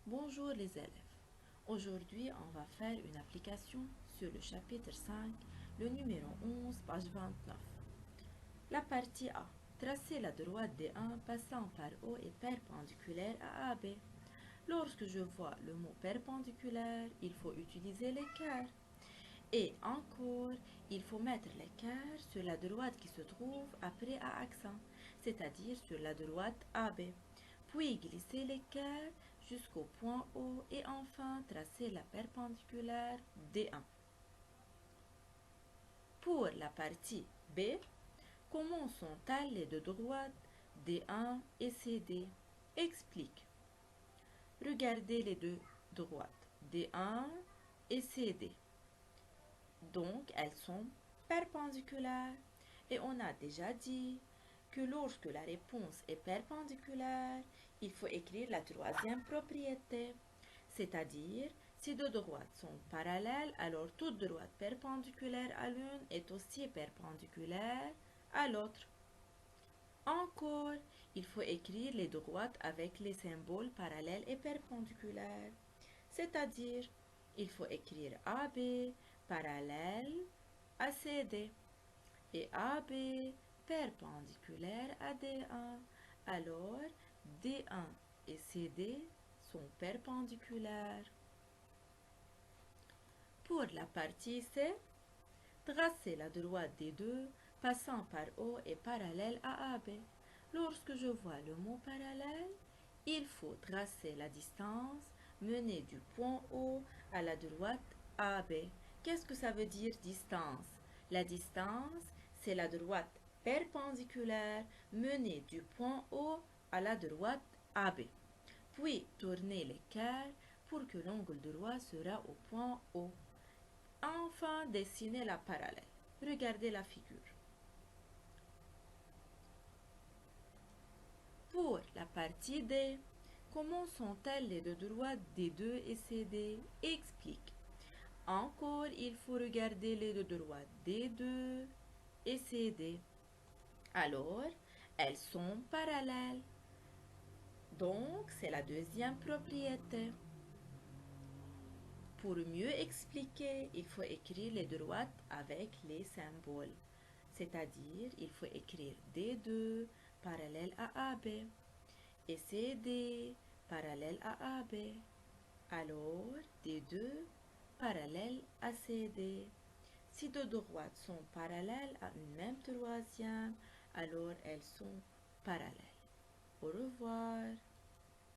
Bonjour les élèves. Aujourd'hui, on va faire une application sur le chapitre 5, le numéro 11, page 29. La partie A. Tracer la droite D1 passant par O et perpendiculaire à AB. Lorsque je vois le mot perpendiculaire, il faut utiliser l'équerre. Et encore, il faut mettre l'équerre sur la droite qui se trouve après A accent, c'est-à-dire sur la droite AB. Puis glisser l'équerre jusqu'au point O et enfin tracer la perpendiculaire D1. Pour la partie B, comment sont-elles les deux droites D1 et CD? Explique. Regardez les deux droites D1 et CD. Donc, elles sont perpendiculaires. Et on a déjà dit que lorsque la réponse est perpendiculaire, il faut écrire la troisième propriété. C'est-à-dire, si deux droites sont parallèles, alors toute droite perpendiculaire à l'une est aussi perpendiculaire à l'autre. Encore, il faut écrire les droites avec les symboles parallèles et perpendiculaires. C'est-à-dire, il faut écrire AB parallèle à CD et AB perpendiculaire à D1. Alors, D1 et CD sont perpendiculaires. Pour la partie C, tracez la droite des deux passant par O et parallèle à AB. Lorsque je vois le mot parallèle, il faut tracer la distance menée du point O à la droite AB. Qu'est-ce que ça veut dire distance? La distance, c'est la droite perpendiculaire menée du point O à la droite AB. Puis tournez l'équerre pour que l'angle droit sera au point O. Enfin, dessinez la parallèle. Regardez la figure. Pour la partie D, comment sont-elles les deux droites D2 et CD? Explique. Encore, il faut regarder les deux droites D2 et CD. Alors, elles sont parallèles. Donc, c'est la deuxième propriété. Pour mieux expliquer, il faut écrire les droites avec les symboles. C'est-à-dire, il faut écrire D2 parallèle à AB et CD parallèle à AB. Alors, D2 parallèle à CD. Si deux droites sont parallèles à une même troisième, alors elles sont parallèles. Au revoir.